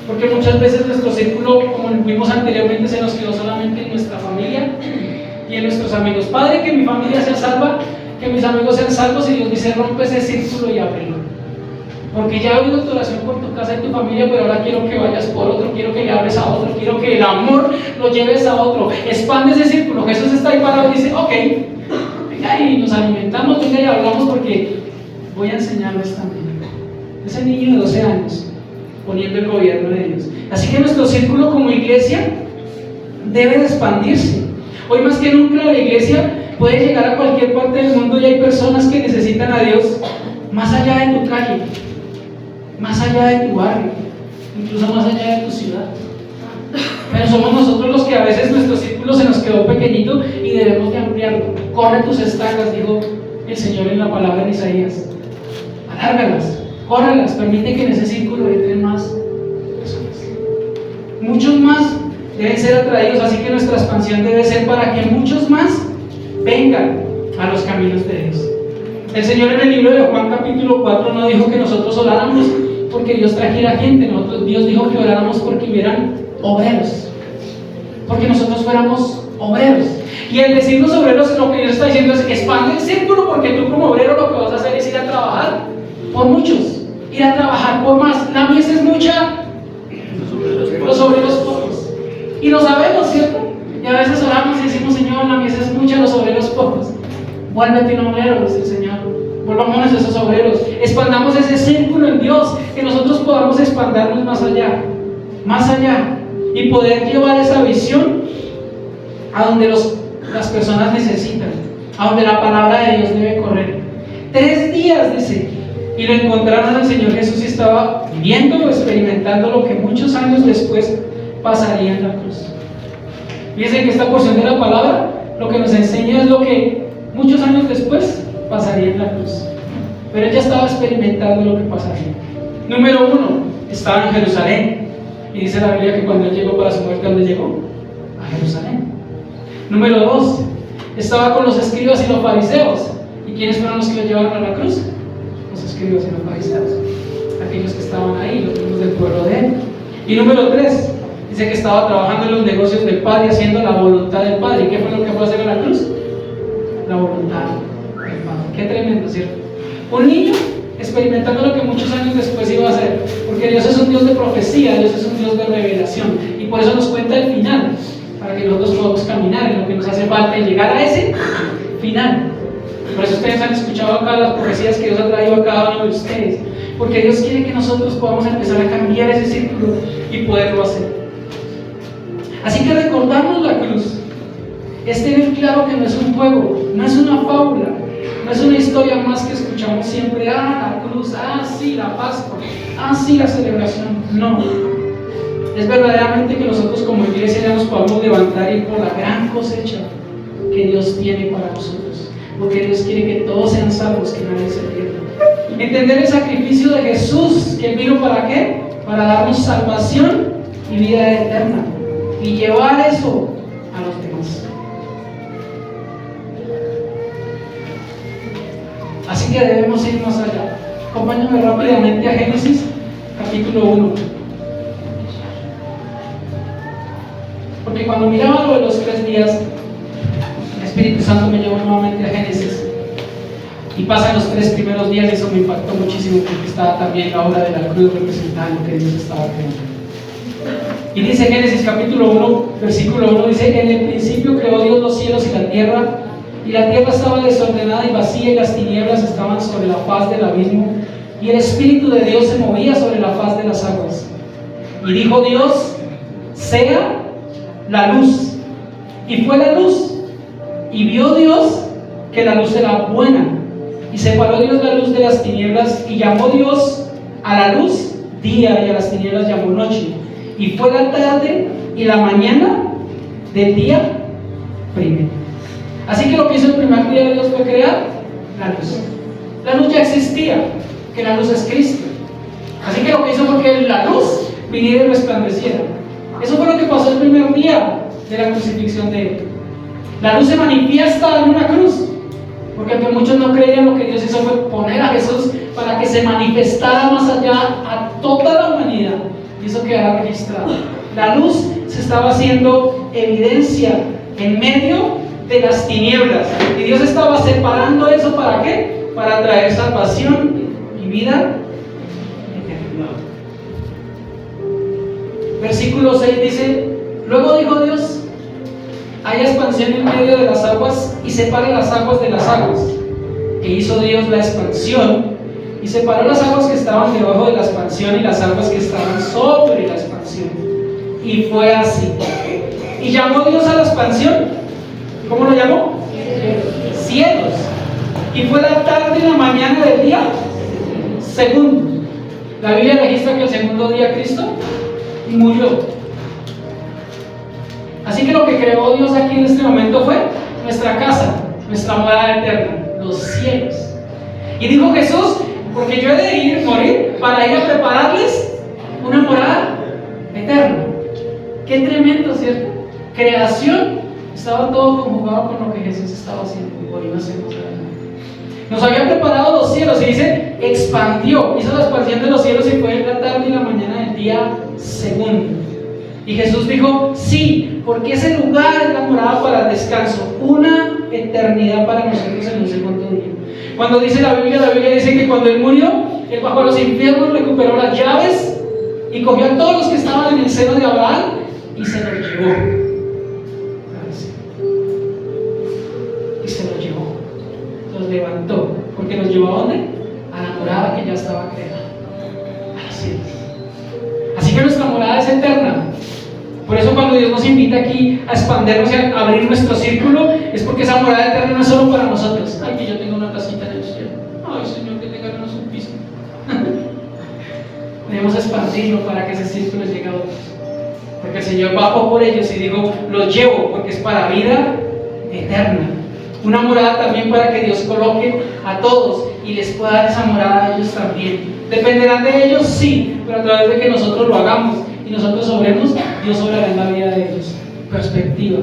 Porque muchas veces nuestro círculo, como vimos anteriormente, se nos quedó solamente en nuestra familia y en nuestros amigos. Padre, que mi familia sea salva, que mis amigos sean salvos, y Dios dice, rompe ese círculo y ábrelo. Porque ya he oído tu oración por tu casa y tu familia, pero ahora quiero que vayas por otro, quiero que le hables a otro, quiero que el amor lo lleves a otro. Expande ese círculo. Jesús está ahí parado y dice, ok, venga y nos alimentamos, venga y hablamos, porque voy a enseñarles también. Ese niño de 12 años, poniendo el gobierno de Dios. Así que nuestro círculo como iglesia debe de expandirse. Hoy más que nunca la iglesia puede llegar a cualquier parte del mundo y hay personas que necesitan a Dios más allá de tu calle, más allá de tu barrio, incluso más allá de tu ciudad. Pero somos nosotros los que a veces nuestro círculo se nos quedó pequeñito y debemos de ampliarlo. Corre tus estacas, dijo el Señor en la palabra de Isaías. Alárgalas, córrelas, permite que en ese círculo entren más personas. Muchos más deben ser atraídos, así que nuestra expansión debe ser para que muchos más vengan a los caminos de Dios. El Señor en el libro de Juan capítulo 4 no dijo que nosotros oráramos porque Dios trajera gente. Dios dijo que oráramos porque hubieran obreros, porque nosotros fuéramos obreros. Y el decirnos obreros, lo que Dios está diciendo es: expande el círculo, porque tú como obrero lo que vas a hacer es ir a trabajar por muchos, ir a trabajar por más. La mies es mucha, los obreros pocos, y lo sabemos, ¿cierto? Y a veces oramos y decimos: Señor, la mies es mucha, los obreros pocos. Vuélvete un obrero, dice el Señor. Volvámonos a esos obreros. Expandamos ese círculo en Dios, que nosotros podamos expandarnos más allá, y poder llevar esa visión a donde las personas necesitan, a donde la palabra de Dios debe correr. 3 días, dice, y lo encontraron al Señor Jesús y estaba viendo o experimentando lo que muchos años después pasaría en la cruz. Fíjense que esta porción de la palabra lo que nos enseña es lo que muchos años después pasaría en la cruz. Pero él ya estaba experimentando lo que pasaría. Número 1, estaba en Jerusalén. Y dice la Biblia que cuando él llegó para su muerte, ¿a dónde llegó? A Jerusalén. Número 2, estaba con los escribas y los fariseos. ¿Y quiénes fueron los que lo llevaron a la cruz? Los escribas y los fariseos. Aquellos que estaban ahí, los mismos del pueblo de él. Y número 3, dice que estaba trabajando en los negocios del Padre, haciendo la voluntad del Padre. ¿Y qué fue lo que fue a hacer en la cruz? La voluntad del Padre. Qué tremendo, ¿cierto? Un niño experimentando lo que muchos años después iba a hacer, porque Dios es un Dios de profecía, Dios es un Dios de revelación, y por eso nos cuenta el final, para que nosotros podamos caminar en lo que nos hace falta y llegar a ese final. Por eso ustedes han escuchado acá las profecías que Dios ha traído a cada uno de ustedes, porque Dios quiere que nosotros podamos empezar a cambiar ese círculo y poderlo hacer. Así que recordarnos la cruz es tener claro que no es un juego, no es una fábula, no es una historia más que escuchamos siempre. La cruz, sí, la Pascua, sí, la celebración. No, es verdaderamente que nosotros como iglesia ya nos podamos levantar y ir por la gran cosecha que Dios tiene para nosotros, porque Dios quiere que todos sean salvos, que nadie se pierda. Entender el sacrificio de Jesús, que Él vino ¿para qué? Para darnos salvación y vida eterna, y llevar eso a los demás. Así que debemos ir más allá. Acompáñame rápidamente a Génesis capítulo 1. Porque cuando miraba lo de los 3 días, el Espíritu Santo me llevó nuevamente a Génesis. Y pasan los 3 primeros días, y eso me impactó muchísimo, porque estaba también la obra de la cruz representando que Dios estaba creando. Y dice Génesis capítulo 1, versículo 1, dice: en el principio creó Dios los cielos y la tierra estaba desordenada y vacía, y las tinieblas estaban sobre la faz del abismo, y el Espíritu de Dios se movía sobre la faz de las aguas. Y dijo Dios: sea la luz. Y fue la luz. Y vio Dios que la luz era buena. Y separó Dios la luz de las tinieblas, y llamó Dios a la luz día, y a las tinieblas llamó noche. Y fue la tarde y la mañana del día primero. Así que lo que hizo el primer día de Dios fue crear la luz. La luz ya existía, que la luz es Cristo. Así que lo que hizo fue que la luz viniera y resplandeciera. Eso fue lo que pasó el primer día de la crucifixión de Él. La luz se manifiesta en una cruz, porque aunque muchos no creían, lo que Dios hizo fue poner a Jesús para que se manifestara más allá a toda la humanidad, y eso quedara registrado. La luz se estaba haciendo evidencia en medio de las tinieblas, y Dios estaba separando eso. ¿Para qué? Para traer salvación y vida eterna. Versículo 6 dice: luego dijo Dios: haya expansión en medio de las aguas, y separe las aguas de las aguas. E hizo Dios la expansión, y separó las aguas que estaban debajo de la expansión y las aguas que estaban sobre la expansión. Y fue así. Y llamó Dios a la expansión, ¿cómo lo llamó? Cielos. Y fue la tarde y la mañana del día segundo. La Biblia registra que el segundo día Cristo murió. Así que lo que creó Dios aquí en este momento fue nuestra casa, nuestra morada eterna, los cielos. Y dijo Jesús: porque yo he de ir, morir, para ir a prepararles una morada eterna. Qué tremendo, ¿cierto? Creación, estaba todo conjugado con lo que Jesús estaba haciendo y por iba a hacer más adelante. Nos había preparado los cielos, y dice: expandió, hizo la expansión de los cielos, y fue la tarde y la mañana del día segundo. Y Jesús dijo: sí, porque ese lugar es la morada para el descanso, una eternidad para nosotros en el segundo día. Cuando dice la Biblia dice que cuando Él murió, Él bajó a los infiernos, recuperó las llaves y cogió a todos los que estaban en el seno de Abraham y se los llevó. Y se los llevó, los levantó, porque los llevó ¿a dónde? A la morada que ya estaba creada, a los cielos. Así que nuestra morada es eterna. Por eso cuando Dios nos invita aquí a expandernos y a abrir nuestro círculo, es porque esa morada eterna no es solo para nosotros. Ay, que yo tenga una casita en el cielo. Ay, Señor, que tenga un piso. queramos expandirlo para que ese círculo llegue a otros. Porque el Señor bajó por ellos y dijo, los llevo porque es para vida eterna. Una morada también para que Dios coloque a todos y les pueda dar esa morada a ellos también. ¿Dependerán de ellos? Sí, pero a través de que nosotros lo hagamos y nosotros obremos, Dios obrará en la vida de ellos. Perspectiva,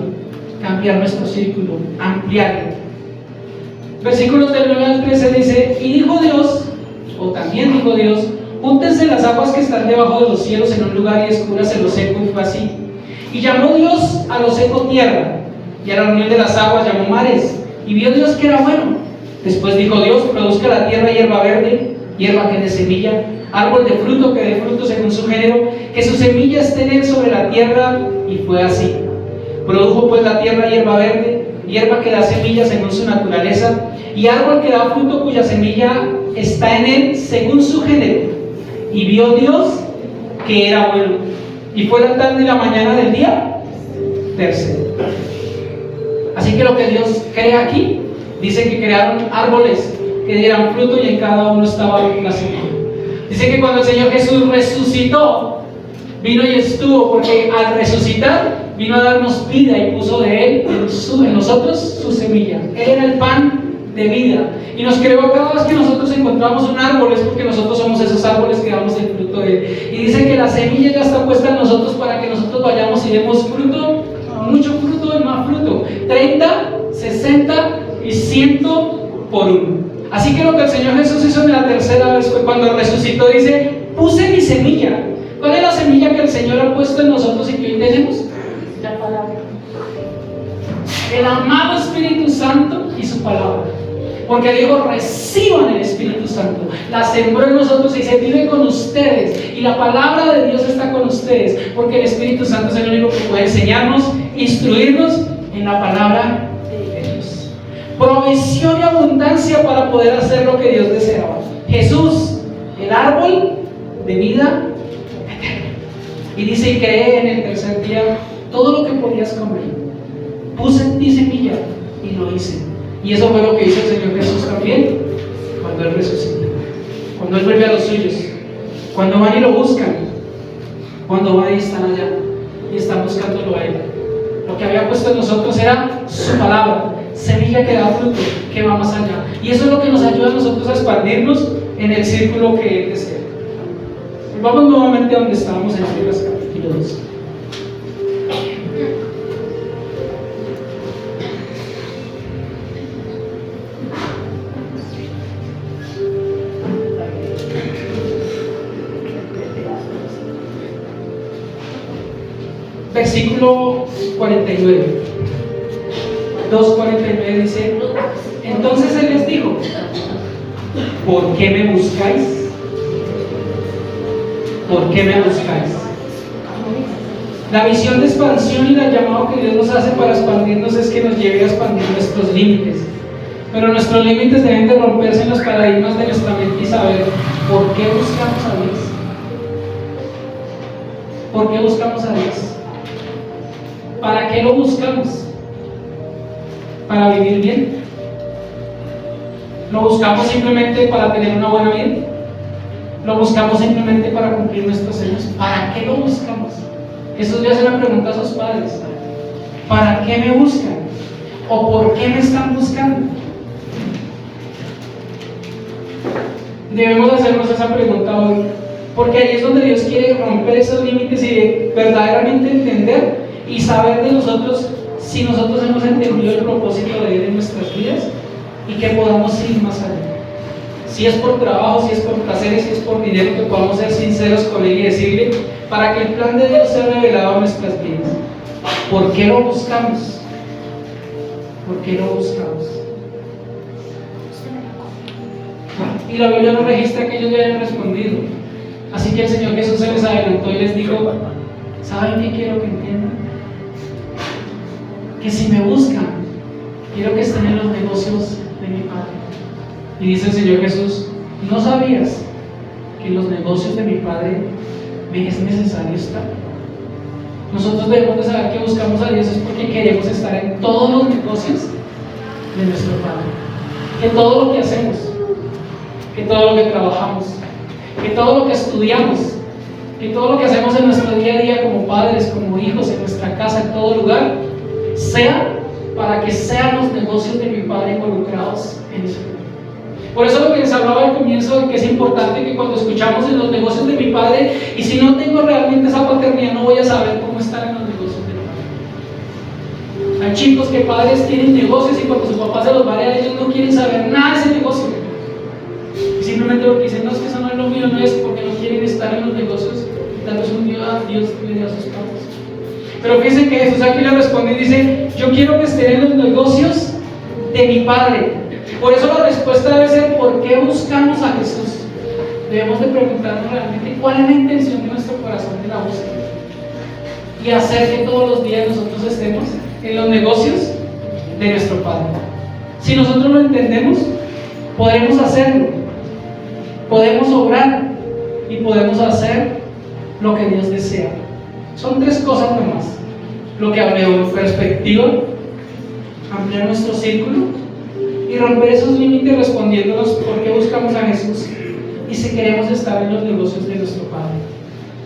cambiar nuestro círculo, ampliarlo. Versículos del 9 al 13 dice, y dijo Dios, o también dijo Dios, júntense las aguas que están debajo de los cielos en un lugar y descúbrase lo seco, y fue así. Y llamó Dios a lo seco tierra, y a la unión de las aguas llamó mares, y vio Dios que era bueno. Después dijo Dios, produzca la tierra hierba verde, hierba que dé semilla, árbol de fruto que dé fruto según su género, que su semilla esté en él sobre la tierra, y fue así. Produjo pues la tierra hierba verde, hierba que da semilla según su naturaleza, y árbol que da fruto cuya semilla está en él según su género. Y vio Dios que era bueno. Y fue la tarde y la mañana del día tercero. Así que lo que Dios crea aquí, dice que crearon árboles que dieran fruto y en cada uno estaba una semilla. Dice que cuando el Señor Jesús resucitó, vino y estuvo, porque al resucitar vino a darnos vida y puso de Él en nosotros su semilla. Él era el pan de vida y nos creó. Cada vez que nosotros encontramos un árbol es porque nosotros somos esos árboles que damos el fruto de Él. Y dice que la semilla ya está puesta en nosotros para que nosotros vayamos y demos fruto, mucho fruto y más fruto, 30, 60 y 100 por uno. Así que lo que el Señor Jesús hizo en la tercera vez fue cuando resucitó, dice, puse mi semilla. ¿Cuál es la semilla que el Señor ha puesto en nosotros y que hoy tenemos? La palabra. El amado Espíritu Santo y su palabra. Porque dijo, reciban el Espíritu Santo. La sembró en nosotros y se vive con ustedes. Y la palabra de Dios está con ustedes. Porque el Espíritu Santo es el único que puede enseñarnos, instruirnos en la palabra de Dios. Provisión y abundancia para poder hacer lo que Dios deseaba. Jesús, el árbol de vida eterna. Y dice, y creé en el tercer día todo lo que podías comer. Puse en ti semilla y lo hice. Y eso fue lo que hizo el Señor Jesús también cuando Él resucita, cuando Él vuelve a los suyos, cuando van y lo buscan, cuando van y están allá y están buscándolo a Él. Lo que había puesto en nosotros era su palabra, semilla que da fruto, que va más allá. Y eso es lo que nos ayuda a nosotros a expandirnos en el círculo que Él desea. Vamos nuevamente a donde estábamos en Lucas capítulo 2. Versículo 49. 2:49 dice, entonces Él les dijo, ¿por qué me buscáis? ¿Por qué me buscáis? La visión de expansión y el llamado que Dios nos hace para expandirnos es que nos lleve a expandir nuestros límites. Pero nuestros límites deben de romperse en los paradigmas de nuestra mente y saber por qué buscamos a Dios. ¿Por qué buscamos a Dios? ¿Para qué lo buscamos? ¿Para vivir bien? ¿Lo buscamos simplemente para tener una buena vida? ¿Lo buscamos simplemente para cumplir nuestros sueños? ¿Para qué lo buscamos? Jesús le hace una pregunta a sus padres. ¿Para qué me buscan? ¿O por qué me están buscando? Debemos hacernos esa pregunta hoy, porque ahí es donde Dios quiere romper esos límites y verdaderamente entender y saber de nosotros si nosotros hemos entendido el propósito de Él en nuestras vidas y que podamos ir más allá. Si es por trabajo, si es por placeres, si es por dinero, que podamos ser sinceros con Él y decirle, para que el plan de Dios sea revelado en nuestras vidas. ¿Por qué lo buscamos? ¿Por qué lo buscamos? Y la Biblia no registra que ellos ya hayan respondido. Así que el Señor Jesús se les adelantó y les dijo, ¿saben qué quiero que entiendan? Que si me buscan, quiero que estén en los negocios de mi Padre. Y dice el Señor Jesús, ¿no sabías que en los negocios de mi Padre me es necesario estar? Nosotros debemos de saber que buscamos a Dios es porque queremos estar en todos los negocios de nuestro Padre. Que todo lo que hacemos, que todo lo que trabajamos, que todo lo que estudiamos, que todo lo que hacemos en nuestro día a día como padres, como hijos, en nuestra casa, en todo lugar, sea para que sean los negocios de mi Padre involucrados en eso. Por eso lo que les hablaba al comienzo, de que es importante que cuando escuchamos en los negocios de mi Padre, y si no tengo realmente esa paternidad, no voy a saber cómo estar en los negocios de mi Padre. Hay chicos que padres tienen negocios y cuando su papá se los va a dar, ellos no quieren saber nada de ese negocio. Y simplemente lo que dicen, no, es que eso no es lo mío, no es porque no quieren estar en los negocios, dándose un Dios a sus padres. Pero fíjense que Jesús aquí le responde y dice, yo quiero que estén en los negocios de mi Padre. Por eso la respuesta debe ser, ¿por qué buscamos a Jesús? Debemos de preguntarnos realmente cuál es la intención de nuestro corazón de la búsqueda y hacer que todos los días nosotros estemos en los negocios de nuestro Padre. Si nosotros lo entendemos, podremos hacerlo, podemos obrar y podemos hacer lo que Dios desea. Son tres cosas nomás: lo que hablé hoy, perspectiva, ampliar nuestro círculo y romper esos límites respondiéndonos por qué buscamos a Jesús y si queremos estar en los negocios de nuestro Padre,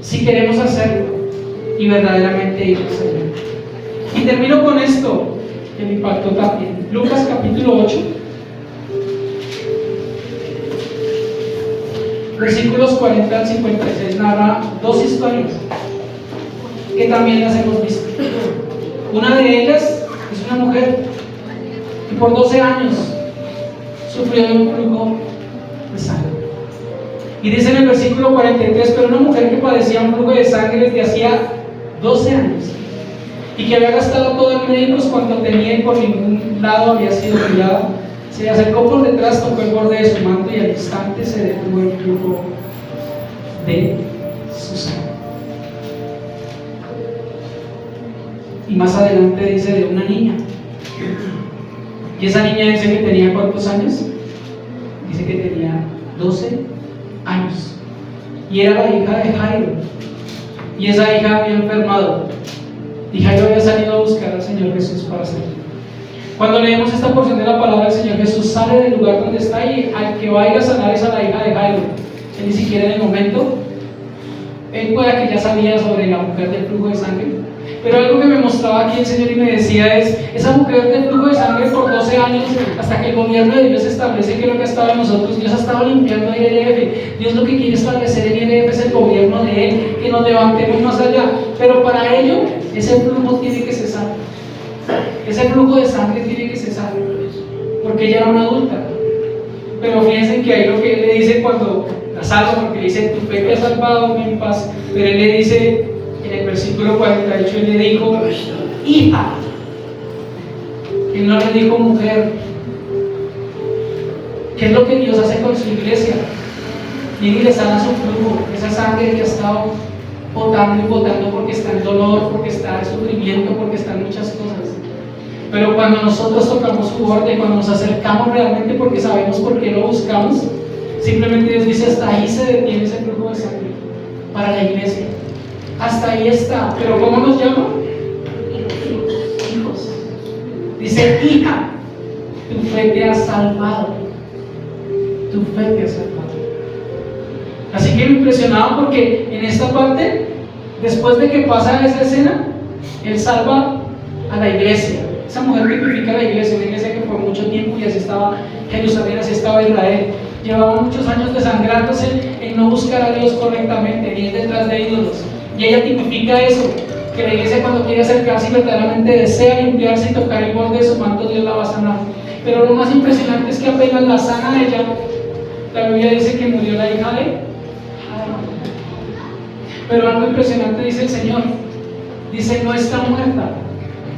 si queremos hacerlo y verdaderamente ir a Él. Y termino con esto que me impactó también. Lucas capítulo 8, versículos 40 al 56, narra dos historias que también las hemos visto. Una de ellas es una mujer que por 12 años sufrió de un flujo de sangre. Y dice en el versículo 43, pero una mujer que padecía un flujo de sangre desde hacía 12 años y que había gastado todo en médicos cuanto tenía y por ningún lado había sido curada, se acercó por detrás, tocó el borde de su manto y al instante se detuvo el flujo de su sangre. Y más adelante dice de una niña. Y esa niña dice que tenía ¿cuántos años? Dice que tenía 12 años. Y era la hija de Jairo. Y esa hija había enfermado. Y Jairo había salido a buscar al Señor Jesús para sanarla. Cuando leemos esta porción de la palabra, el Señor Jesús sale del lugar donde está y al que va a ir a sanar es a la hija de Jairo. Él ni siquiera en el momento, él puede que ya sabía sobre la mujer del flujo de sangre. Pero algo que me mostraba aquí el Señor y me decía es, esa mujer del flujo de sangre por 12 años, hasta que el gobierno de Dios establece que lo que ha estado en nosotros, Dios ha estado limpiando ILF. Dios lo que quiere establecer en ILF es el gobierno de Él, que nos levantemos más allá. Pero para ello, ese flujo tiene que cesar. Ese flujo de sangre tiene que cesar, porque ella era una adulta. Pero fíjense que ahí lo que él le dice cuando la salva, porque le dice, tu fe te ha salvado, en paz. Pero él le dice, en el versículo 48, él le dijo, hija. Él no le dijo mujer. ¿Qué es lo que Dios hace con su iglesia? Viene y le sana su flujo, esa sangre que ha estado botando y botando porque está en dolor, porque está en sufrimiento, porque está en muchas cosas. Pero cuando nosotros tocamos su borde, cuando nos acercamos realmente porque sabemos por qué lo buscamos, simplemente Dios dice, hasta ahí se detiene ese flujo de sangre para la iglesia. Hasta ahí está. ¿Pero cómo nos llama? Hijos. Dice, hija, tu fe te ha salvado. Tu fe te ha salvado. Así que me impresionaba porque en esta parte, después de que pasa esa escena, Él salva a la iglesia. Esa mujer tipifica a la iglesia, una iglesia que por mucho tiempo, y así estaba Jerusalén, así estaba Israel, llevaba muchos años desangrándose en no buscar a Dios correctamente, ni ir detrás de ídolos. Y ella tipifica eso, que la iglesia cuando quiere acercarse y verdaderamente desea limpiarse y tocar el borde de su manto, Dios la va a sanar. Pero lo más impresionante es que apenas la sana a ella, la Biblia dice que murió la hija de Jairo. Pero algo impresionante dice el Señor, dice, no está muerta,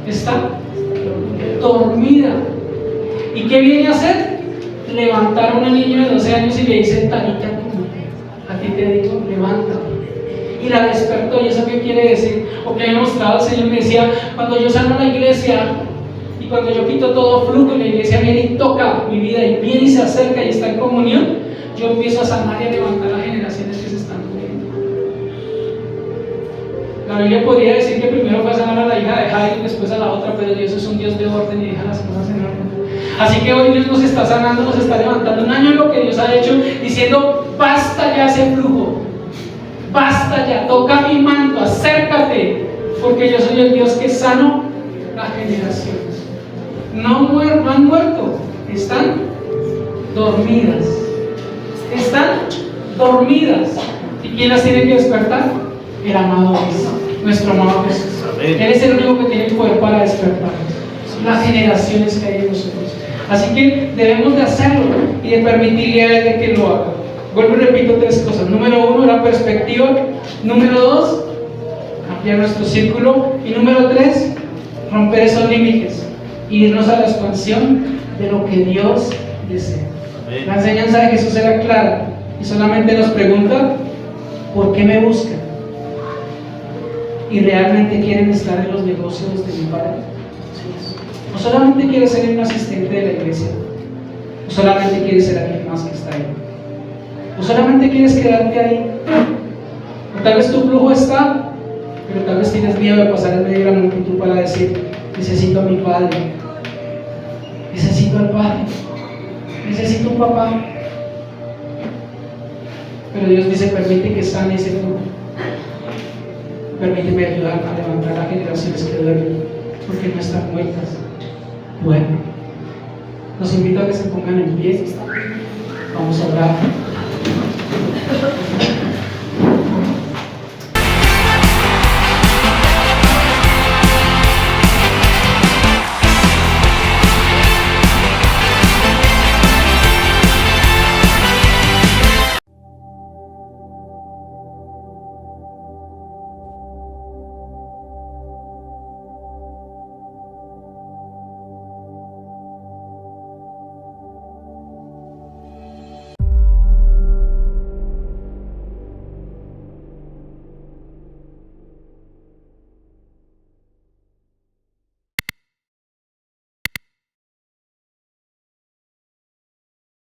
está dormida. ¿Y qué viene a hacer? Levantar a una niña de 12 años y le dice, Talita, a ti te digo, levántate. Y la despertó. ¿Y eso qué quiere decir? O que había mostrado el Señor, me decía, cuando yo salgo a la iglesia y cuando yo quito todo flujo y la iglesia viene y toca mi vida y viene y se acerca y está en comunión, yo empiezo a sanar y a levantar las generaciones que se están muriendo. La Biblia podría decir que primero fue a sanar a la hija de Jairo y después a la otra, pero Dios es un Dios de orden y deja las cosas en orden. Así que hoy Dios nos está sanando, nos está levantando. Un año en lo que Dios ha hecho, diciendo, basta ya ese flujo. basta ya, toca mi manto, acércate, porque yo soy el Dios que sano las generaciones. No han muerto, están dormidas. Están dormidas. ¿Y quién las tiene que despertar? El amado Jesús, nuestro amado Jesús. Él es el único que tiene el poder para despertar las generaciones que hay en nosotros. Así que debemos de hacerlo y de permitirle a Él de que lo haga. Vuelvo y repito 3 cosas. Número 1, la perspectiva. Número 2, ampliar nuestro círculo. Y número 3, romper esos límites y irnos a la expansión de lo que Dios desea. La enseñanza de Jesús era clara y solamente nos pregunta: ¿por qué me buscan? ¿Y realmente quieren estar en los negocios de mi Padre? ¿O solamente quieres ser un asistente de la iglesia? ¿O solamente quieres ser alguien más que está ahí? ¿O solamente quieres quedarte ahí? O tal vez tu flujo está, pero tal vez tienes miedo de pasar en medio de la multitud para decir: necesito a mi Padre, necesito al Padre, necesito un papá. Pero Dios dice: permite que sane ese flujo. Permíteme ayudar a levantar a generaciones que duermen, porque no están muertas. Bueno, los invito a que se pongan en pie. Vamos a orar.